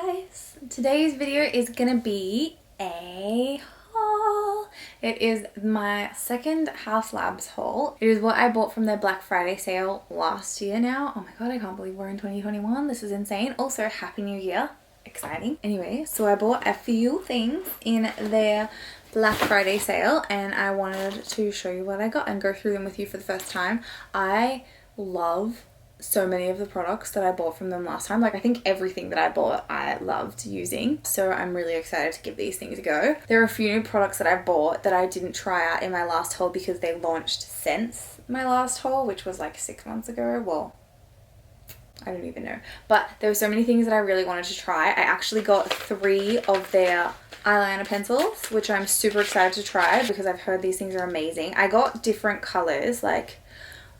guys, today's video is gonna be a haul. It is my second Haus Labs haul. It is what I bought from their Black Friday sale last year now. Oh my god, I can't believe we're in 2021. This is insane. Also, Happy New Year. Exciting. Anyway, so I bought a few things in their Black Friday sale and I wanted to show you what I got and go through them with you for the first time. I love so many of the products that I bought from them last time. Like, I think everything that I bought I loved using, so I'm really excited to give these things a go. There are a few new products that I bought that I didn't try out in my last haul because they launched since my last haul, which was like 6 months ago. Well, I don't even know, but there were so many things that I really wanted to try. I actually got 3 of their eyeliner pencils, which I'm super excited to try because I've heard these things are amazing. I got different colors. Like,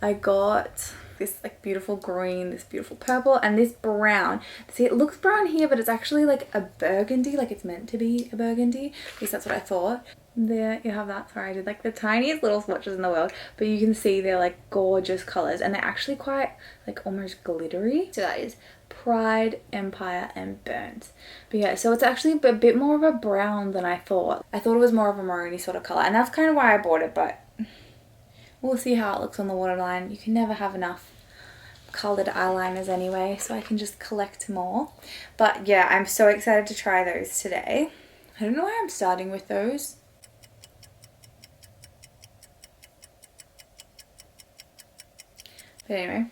I got this like beautiful green, this beautiful purple, and this brown. See, it looks brown here, but it's actually like a burgundy, like it's meant to be a burgundy. At least that's what I thought. There you have that. Sorry, I did like the tiniest little swatches in the world, but you can see they're like gorgeous colors and they're actually quite like almost glittery. So that is Pride, Empire, and Burnt. But yeah, so it's actually a bit more of a brown than I thought. I thought it was more of a maroony sort of color, and that's kind of why I bought it, but we'll see how it looks on the waterline. You can never have enough coloured eyeliners anyway, so I can just collect more. But yeah, I'm so excited to try those today. I don't know why I'm starting with those. But anyway,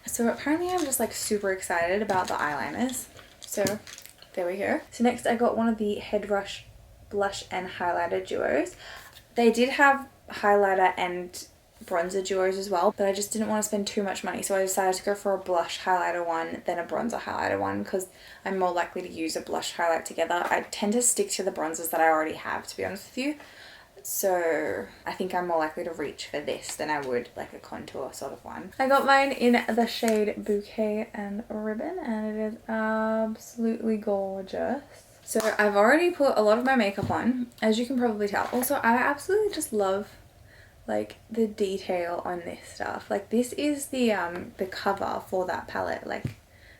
so apparently I'm just like super excited about the eyeliners. So there we go. So next I got one of the Head Rush blush and highlighter duos. They did have highlighter and bronzer duos as well, but I just didn't want to spend too much money, so I decided to go for a blush highlighter one then a bronzer highlighter one because I'm more likely to use a blush highlight together. I tend to stick to the bronzers that I already have, to be honest with you, so I think I'm more likely to reach for this than I would like a contour sort of one. I got mine in the shade Bouquet and Ribbon and it is absolutely gorgeous. So I've already put a lot of my makeup on, as you can probably tell. Also, I absolutely just love like the detail on this stuff. Like, this is the cover for that palette. Like,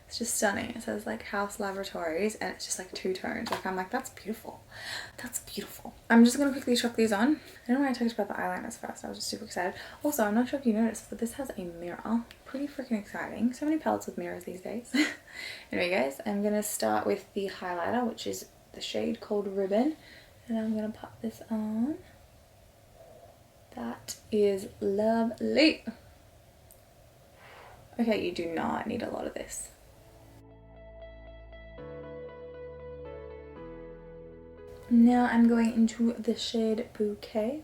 it's just stunning. It says like Haus Laboratories and it's just like 2 tones. Like, I'm like, that's beautiful. That's beautiful. I'm just gonna quickly chuck these on. I don't know why I talked about the eyeliners first. I was just super excited. Also, I'm not sure if you noticed, but this has a mirror. Pretty freaking exciting. So many palettes with mirrors these days. Anyway guys, I'm gonna start with the highlighter, which is the shade called Ribbon, and I'm gonna pop this on. That is lovely. Okay, you do not need a lot of this. Now I'm going into the shade Bouquet,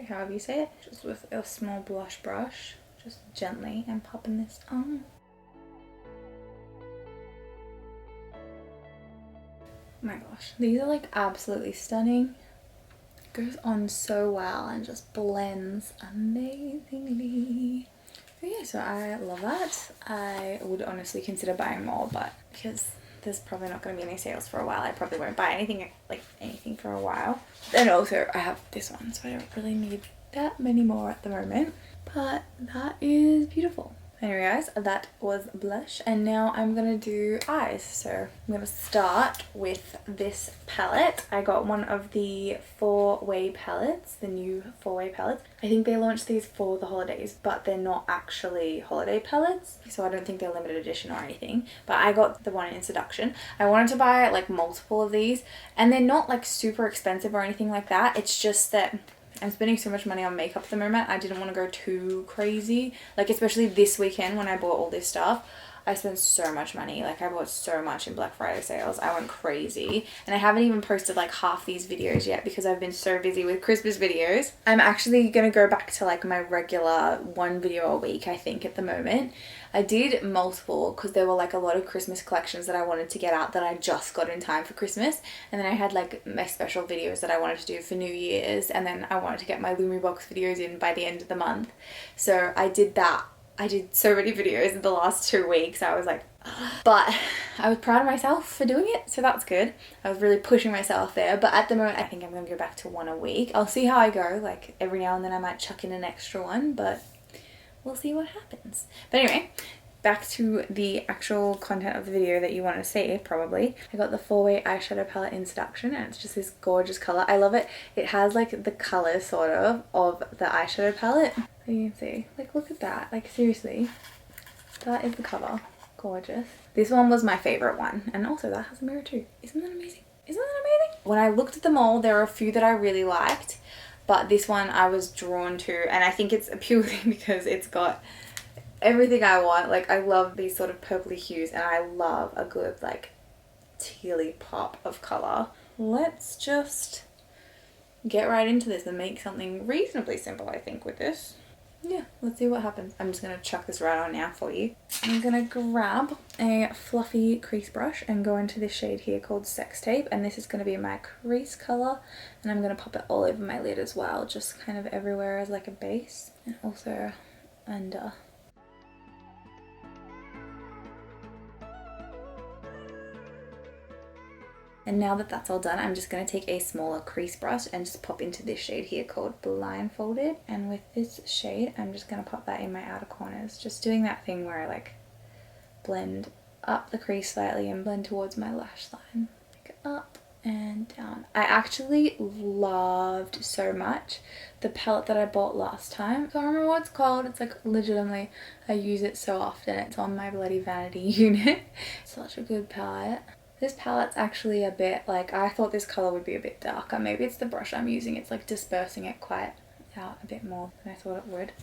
however you say it. Just with a small blush brush, just gently, and popping this on. Oh my gosh, these are like absolutely stunning. Goes on so well and just blends amazingly. But yeah, so I love that. I would honestly consider buying more, but because there's probably not going to be any sales for a while, I probably won't buy anything for a while. And also I have this one, so I don't really need that many more at the moment, but that is beautiful. Anyway guys, that was blush, and now I'm gonna do eyes. So I'm gonna start with this palette. I got one of the 4-way palettes, the new 4-way palettes. I think they launched these for the holidays, but they're not actually holiday palettes, so I don't think they're limited edition or anything. But I got the one in Seduction. I wanted to buy like multiple of these, and they're not like super expensive or anything like that. It's just that I'm spending so much money on makeup at the moment. I didn't want to go too crazy. Like, especially this weekend when I bought all this stuff, I spent so much money. Like, I bought so much in Black Friday sales. I went crazy. And I haven't even posted like half these videos yet because I've been so busy with Christmas videos. I'm actually going to go back to like my regular 1 video a week, I think, at the moment. I did multiple because there were like a lot of Christmas collections that I wanted to get out that I just got in time for Christmas, and then I had like my special videos that I wanted to do for New Year's, and then I wanted to get my Lumi Box videos in by the end of the month. So I did that. I did so many videos in the last 2 weeks. I was like, but I was proud of myself for doing it, so that's good. I was really pushing myself there, but at the moment I think I'm going to go back to 1 a week. I'll see how I go. Like, every now and then I might chuck in an extra one, but we'll see what happens. But anyway, back to the actual content of the video that you want to see, probably. I got the 4-way eyeshadow palette in Seduction, and it's just this gorgeous colour. I love it. It has like the colour sort of the eyeshadow palette. So you can see, like, look at that. Like, seriously, that is the cover. Gorgeous. This one was my favourite one, and also that has a mirror too. Isn't that amazing? Isn't that amazing? When I looked at them all, there were a few that I really liked, but this one I was drawn to, and I think it's purely because it's got everything I want. Like, I love these sort of purpley hues, and I love a good like tealy pop of colour. Let's just get right into this and make something reasonably simple, I think, with this. Yeah, let's see what happens. I'm just going to chuck this right on now for you. I'm going to grab a fluffy crease brush and go into this shade here called Sex Tape, and this is going to be my crease colour, and I'm going to pop it all over my lid as well, just kind of everywhere as like a base, and also under. And now that that's all done, I'm just going to take a smaller crease brush and just pop into this shade here called Blindfolded. And with this shade, I'm just going to pop that in my outer corners. Just doing that thing where I like blend up the crease slightly and blend towards my lash line. Like up and down. I actually loved so much the palette that I bought last time. I can't remember what it's called. It's like legitimately, I use it so often. It's on my bloody vanity unit. Such a good palette. This palette's actually a bit like, I thought this colour would be a bit darker. Maybe it's the brush I'm using. It's like dispersing it quite out a bit more than I thought it would.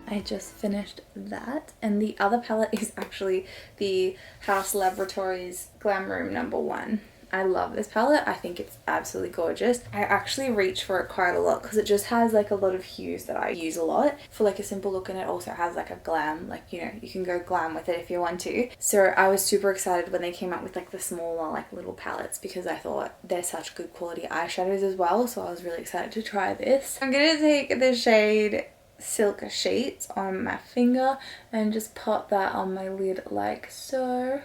I just finished that, and the other palette is actually the Haus Laboratories Glam Room #1. I love this palette. I think it's absolutely gorgeous. I actually reach for it quite a lot because it just has like a lot of hues that I use a lot for like a simple look, and it also has like a glam, like, you know, you can go glam with it if you want to. So I was super excited when they came out with like the smaller like little palettes, because I thought they're such good quality eyeshadows as well, so I was really excited to try this. I'm gonna take the shade Silk Sheets on my finger and just pop that on my lid like so.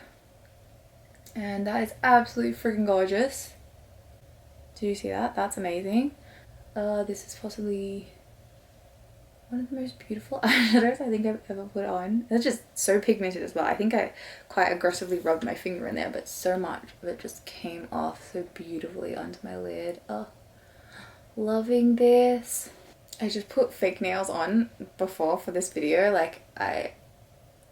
And that is absolutely freaking gorgeous. Do you see that? That's amazing. This is possibly one of the most beautiful eyeshadows I think I've ever put on. It's just so pigmented as well. I think I quite aggressively rubbed my finger in there, but so much of it just came off so beautifully onto my lid. Oh, loving this. I just put fake nails on before for this video. Like, I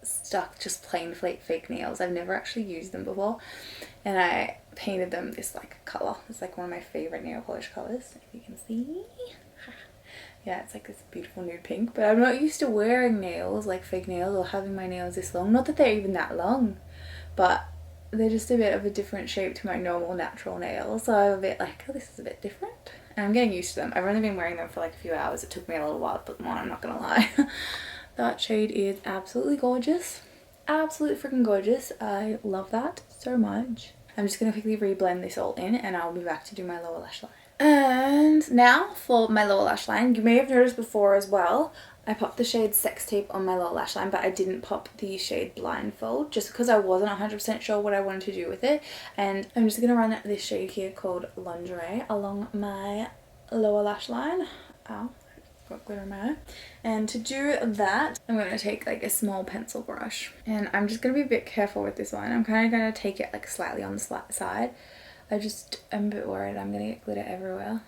stuck just plain fake nails. I've never actually used them before, and I painted them this like colour. It's like one of my favourite nail polish colours, if you can see. Yeah, it's like this beautiful nude pink, but I'm not used to wearing nails, like fake nails, or having my nails this long. Not that they're even that long, but they're just a bit of a different shape to my normal natural nails, so I'm a bit like, oh, this is a bit different, and I'm getting used to them. I've only been wearing them for like a few hours. It took me a little while to put them on, I'm not gonna lie. That shade is absolutely gorgeous. Absolutely freaking gorgeous. I love that so much. I'm just going to quickly reblend this all in, and I'll be back to do my lower lash line. And now for my lower lash line. You may have noticed before as well, I popped the shade Sex Tape on my lower lash line, but I didn't pop the shade Blindfold just because I wasn't 100% sure what I wanted to do with it. And I'm just going to run this shade here called Lingerie along my lower lash line. Ow. Got glitter in my eye. And to do that, I'm going to take like a small pencil brush, and I'm just going to be a bit careful with this one. I'm kind of going to take it like slightly on the side. I'm a bit worried I'm going to get glitter everywhere.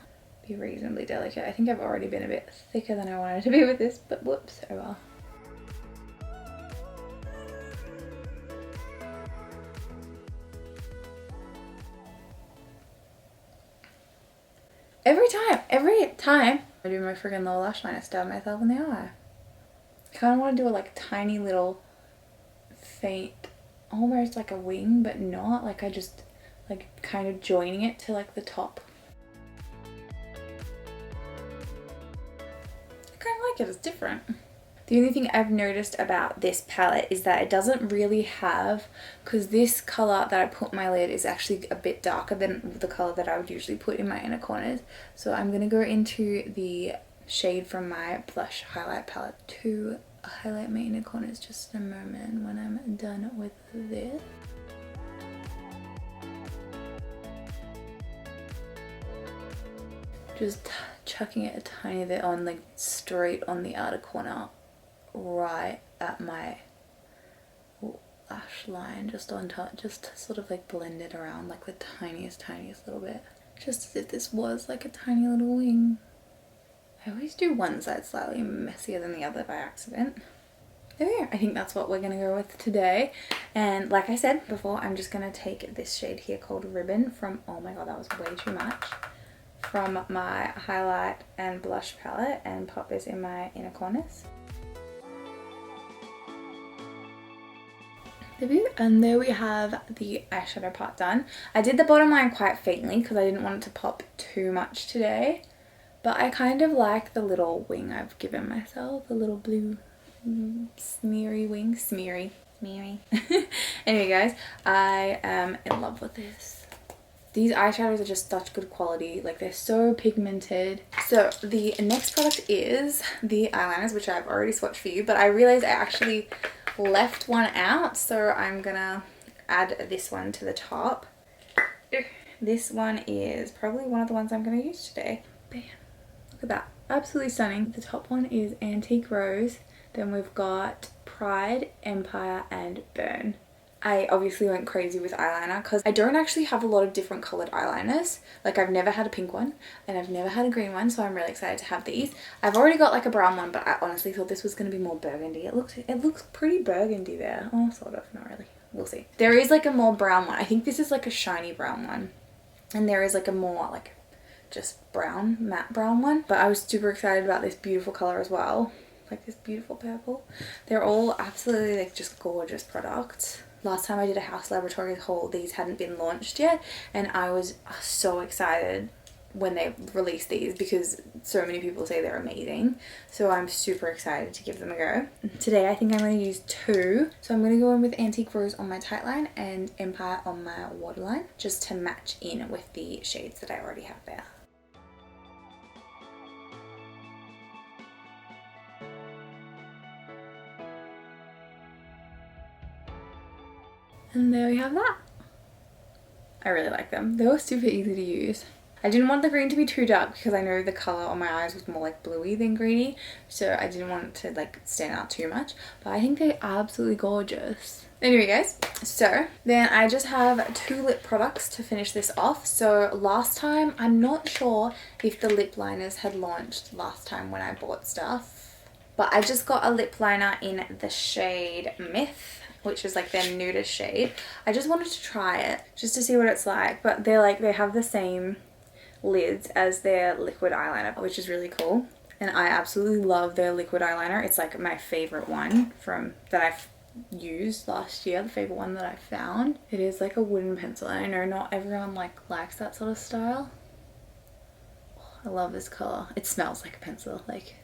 Be reasonably delicate. I think I've already been a bit thicker than I wanted to be with this, but whoops, oh well. Every time I do my freaking lower lash line, I stab myself in the eye. I kind of want to do a like tiny little faint, almost like a wing, but not. Like, I just like kind of joining it to like the top. I kind of like it, it's different. The only thing I've noticed about this palette is that it doesn't really have, because this colour that I put in my lid is actually a bit darker than the colour that I would usually put in my inner corners. So I'm going to go into the shade from my blush highlight palette to highlight my inner corners just in a moment when I'm done with this. Just chucking it a tiny bit on, like straight on the outer corner, right at my lash line, just on top, just to sort of like blend it around like the tiniest little bit, just as if this was like a tiny little wing. I always do one side slightly messier than the other by accident. There we go. I think that's what we're gonna go with today. And like I said before, I'm just gonna take this shade here called Ribbon from, oh my god, that was way too much, from my highlight and blush palette, and pop this in my inner corners. And there we have the eyeshadow part done. I did the bottom line quite faintly because I didn't want it to pop too much today, but I kind of like the little wing I've given myself, the little blue smeary wing. Smeary. Anyway guys, I am in love with this. These eyeshadows are just such good quality, like they're so pigmented. So the next product is the eyeliners, which I've already swatched for you, but I realized I actually left one out, so I'm gonna add this one to the top. This one is probably one of the ones I'm gonna use today. Bam. Look at that, absolutely stunning. The top one is Antique Rose, then we've got Pride, Empire and Burn. I obviously went crazy with eyeliner because I don't actually have a lot of different coloured eyeliners. Like I've never had a pink one and I've never had a green one, so I'm really excited to have these. I've already got like a brown one, but I honestly thought this was going to be more burgundy. It looks pretty burgundy there. Oh, sort of, not really. We'll see. There is like a more brown one. I think this is like a shiny brown one. And there is like a more like just brown, matte brown one. But I was super excited about this beautiful colour as well. Like this beautiful purple. They're all absolutely like just gorgeous products. Last time I did a Haus Laboratories haul, these hadn't been launched yet, and I was so excited when they released these because so many people say they're amazing. So I'm super excited to give them a go. Today I think I'm going to use two. So I'm going to go in with Antique Rose on my tight line and Empire on my waterline, just to match in with the shades that I already have there. And there we have that. I really like them. They were super easy to use. I didn't want the green to be too dark because I know the colour on my eyes was more like bluey than greeny, so I didn't want it to like stand out too much, but I think they're absolutely gorgeous. Anyway guys, so then I just have two lip products to finish this off. So last time, I'm not sure if the lip liners had launched last time when I bought stuff, but I just got a lip liner in the shade Myth, which is like their nudist shade. I just wanted to try it just to see what it's like, but they have the same lids as their liquid eyeliner, which is really cool. And I absolutely love their liquid eyeliner. It's like my favorite one from that I've used last year, the favorite one that I found. It is like a wooden pencil, and I know not everyone likes that sort of style. Oh, I love this color. It smells like a pencil, like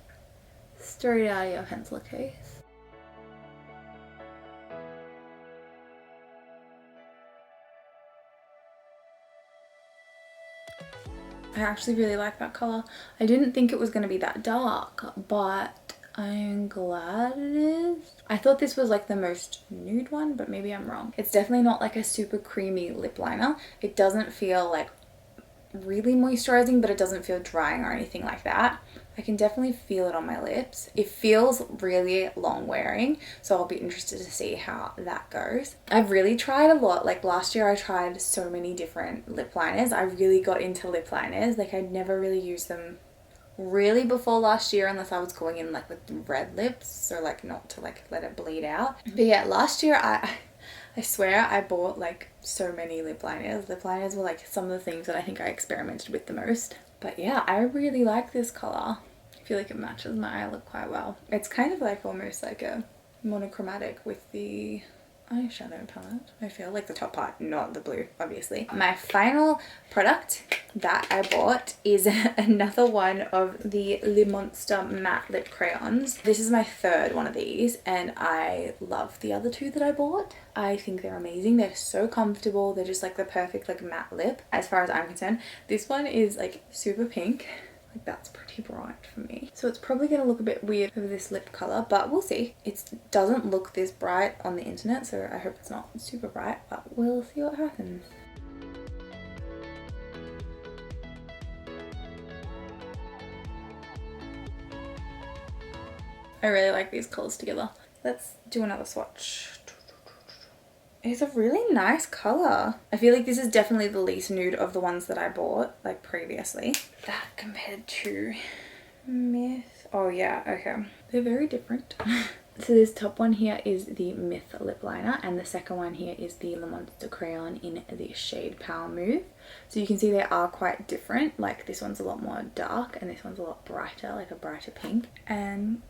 straight out of your pencil case. I actually really like that colour. I didn't think it was going to be that dark, but I'm glad it is. I thought this was like the most nude one, but maybe I'm wrong. It's definitely not like a super creamy lip liner. It doesn't feel like really moisturizing, but it doesn't feel drying or anything like that. I can definitely feel it on my lips. It feels really long wearing, so I'll be interested to see how that goes. I've really tried a lot. Like last year I tried so many different lip liners. I really got into lip liners. Like I'd never really used them really before last year unless I was going in like with red lips, or like not to like let it bleed out. But yeah, last year I swear I bought like so many lip liners. Lip liners were like some of the things that I think I experimented with the most. But yeah, I really like this colour. I feel like it matches my eye look quite well. It's kind of like almost like a monochromatic with the eyeshadow palette. I feel like the top part, not the blue, obviously. My final product that I bought is another one of the Le Monster matte lip crayons. This is my third one of these, and I love the other two that I bought. I think they're amazing. They're so comfortable. They're just like the perfect like matte lip as far as I'm concerned. This one is like super pink. Like that's pretty bright for me. So it's probably going to look a bit weird over this lip colour, but we'll see. It doesn't look this bright on the internet, so I hope it's not super bright, but we'll see what happens. I really like these colours together. Let's do another swatch. It's a really nice colour. I feel like this is definitely the least nude of the ones that I bought, like previously. That compared to Myth. Oh yeah, okay. They're very different. So this top one here is the Myth lip liner, and the second one here is the Le Monster Crayon in the shade Power Move. So you can see they are quite different. Like this one's a lot more dark and this one's a lot brighter, like a brighter pink. And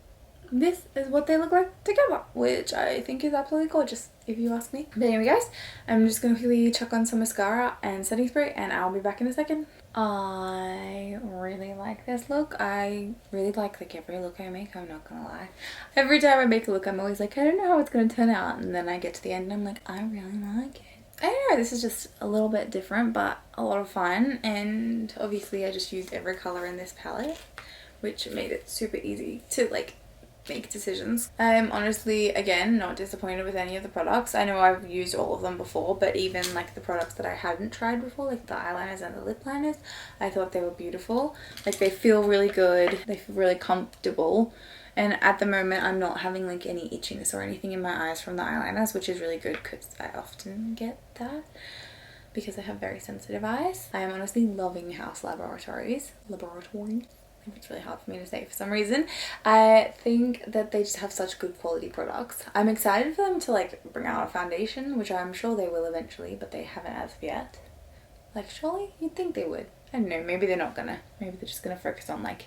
this is what they look like together, which I think is absolutely gorgeous, if you ask me. But anyway guys, I'm just going to quickly chuck on some mascara and setting spray and I'll be back in a second. I really like this look. I really like every look I make, I'm not gonna lie. Every time I make a look I'm always like, I don't know how it's gonna turn out, and then I get to the end and I'm like, I really like it. I don't know, this is just a little bit different but a lot of fun, and obviously I just used every colour in this palette, which made it super easy to like make decisions. I'm honestly, again, not disappointed with any of the products. I know I've used all of them before, but even like the products that I hadn't tried before, like the eyeliners and the lip liners, I thought they were beautiful. Like they feel really good, they feel really comfortable, and at the moment I'm not having like any itchiness or anything in my eyes from the eyeliners, which is really good because I often get that because I have very sensitive eyes. I am honestly loving Haus Laboratories. It's really hard for me to say for some reason. I think that they just have such good quality products. I'm excited for them to like bring out a foundation, which I'm sure they will eventually, but they haven't as of yet. Like surely you'd think they would. I don't know, maybe they're not gonna. Maybe they're just gonna focus on like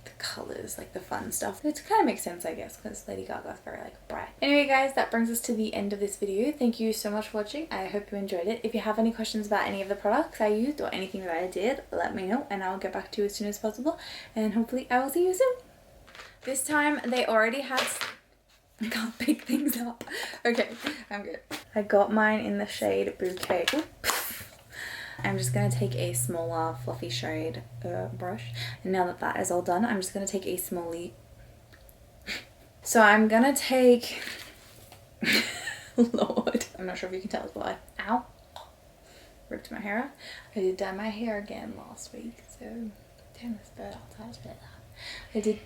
the colours, like the fun stuff. Which kind of makes sense, I guess, because Lady Gaga's very like bright. Anyway guys, that brings us to the end of this video. Thank you so much for watching. I hope you enjoyed it. If you have any questions about any of the products I used or anything that I did, let me know and I'll get back to you as soon as possible, and hopefully I will see you soon. This time they already had... I can't pick things up. Okay, I'm good. I got mine in the shade Bouquet. I'm just going to take a smaller fluffy shade brush, and now that that is all done, I'm just going to take a so I'm going to take Lord, I'm not sure if you can tell as well. Ow, ripped my hair out. I did dye my hair again last week, so damn this bird outside is better. I did